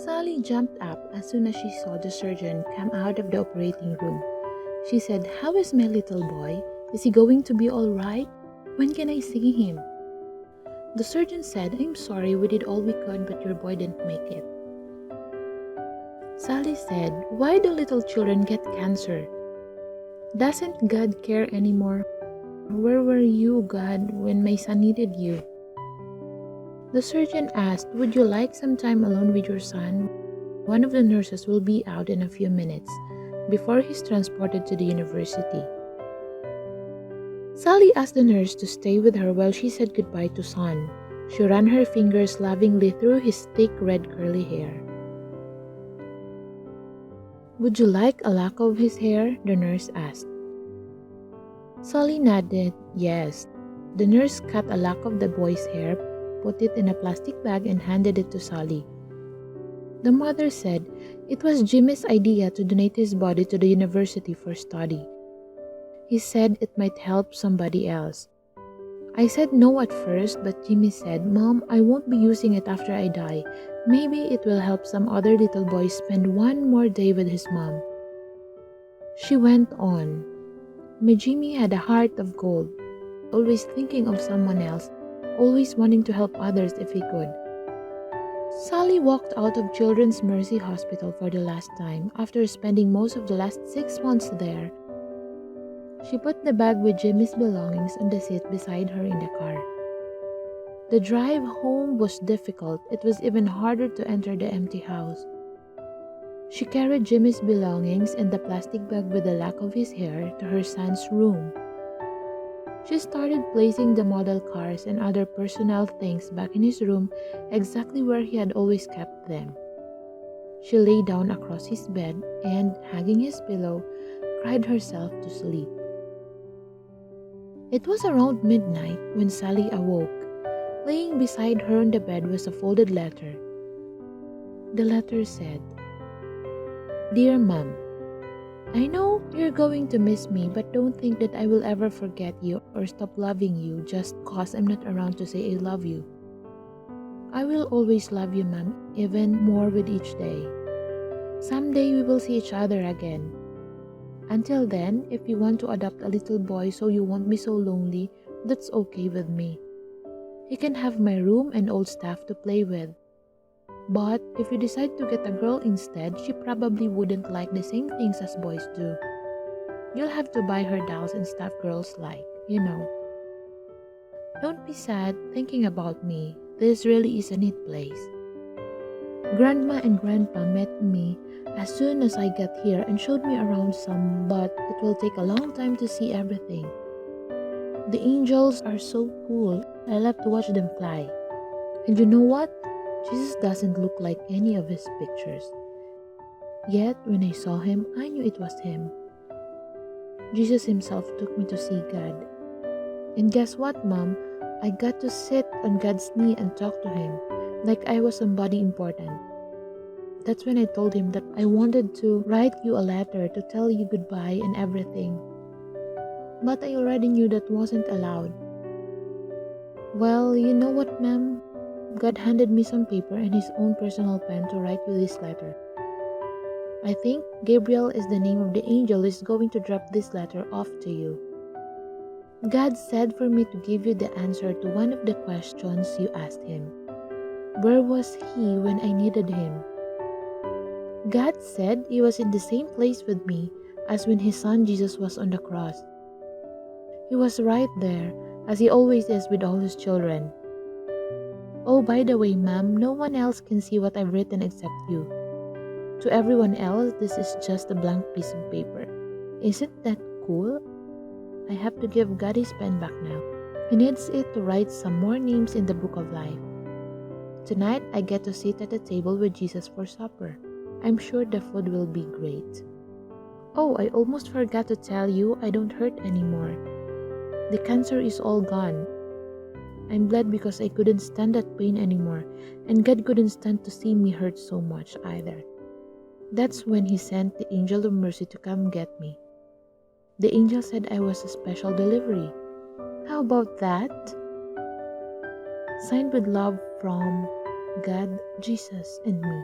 Sally jumped up as soon as she saw the surgeon come out of the operating room. She said, "How is my little boy? Is he going to be all right? When can I see him?" The surgeon said, "I'm sorry, we did all we could, but your boy didn't make it." Sally said, "Why do little children get cancer? Doesn't God care anymore? Where were you, God, when my son needed you?" The surgeon asked, "Would you like some time alone with your son? One of the nurses will be out in a few minutes before he's transported to the university." Sally asked the nurse to stay with her while she said goodbye to Son. She ran her fingers lovingly through his thick red curly hair. "Would you like a lock of his hair?" the nurse asked. Sally nodded yes. The nurse cut a lock of the boy's hair, put it in a plastic bag, and handed it to Sally. The mother said it was Jimmy's idea to donate his body to the university for study. He said it might help somebody else. I said no at first, but Jimmy said, "Mom, I won't be using it after I die. Maybe it will help some other little boy spend one more day with his mom." She went on, "My Jimmy had a heart of gold, always thinking of someone else, always wanting to help others if he could." Sally walked out of Children's Mercy Hospital for the last time after spending most of the last 6 months there. She put the bag with Jimmy's belongings on the seat beside her in the car. The drive home was difficult. It was even harder to enter the empty house. She carried Jimmy's belongings and the plastic bag with the lock of his hair to her son's room. She started placing the model cars and other personal things back in his room exactly where he had always kept them. She lay down across his bed and, hugging his pillow, cried herself to sleep. It was around midnight when Sally awoke. Laying beside her on the bed was a folded letter. The letter said, "Dear Mom, I know you're going to miss me, but don't think that I will ever forget you or stop loving you just cause I'm not around to say I love you. I will always love you, Mom, even more with each day. Someday we will see each other again. Until then, if you want to adopt a little boy so you won't be so lonely, that's okay with me. He can have my room and old stuff to play with. But if you decide to get a girl instead, she probably wouldn't like the same things as boys do. You'll have to buy her dolls and stuff girls like, you know. Don't be sad thinking about me. This really is a neat place. Grandma and Grandpa met me as soon as I got here and showed me around some, but it will take a long time to see everything. The angels are so cool. I love to watch them fly. And you know what? Jesus doesn't look like any of his pictures. Yet, when I saw him, I knew it was him. Jesus himself took me to see God. And guess what, Mom? I got to sit on God's knee and talk to him, like I was somebody important. That's when I told him that I wanted to write you a letter to tell you goodbye and everything. But I already knew that wasn't allowed. Well, you know what, Ma'am? God handed me some paper and his own personal pen to write you this letter. I think Gabriel is the name of the angel who is going to drop this letter off to you. God said for me to give you the answer to one of the questions you asked him. Where was he when I needed him? God said he was in the same place with me as when his son Jesus was on the cross. He was right there, as he always is with all his children. Oh, by the way, Ma'am, no one else can see what I've written except you. To everyone else, this is just a blank piece of paper. Isn't that cool? I have to give God his pen back now. He needs it to write some more names in the book of life. Tonight, I get to sit at the table with Jesus for supper. I'm sure the food will be great. Oh, I almost forgot to tell you I don't hurt anymore. The cancer is all gone. I'm glad because I couldn't stand that pain anymore, and God couldn't stand to see me hurt so much either. That's when he sent the angel of mercy to come get me. The angel said I was a special delivery. How about that? Signed with love from God, Jesus, and me.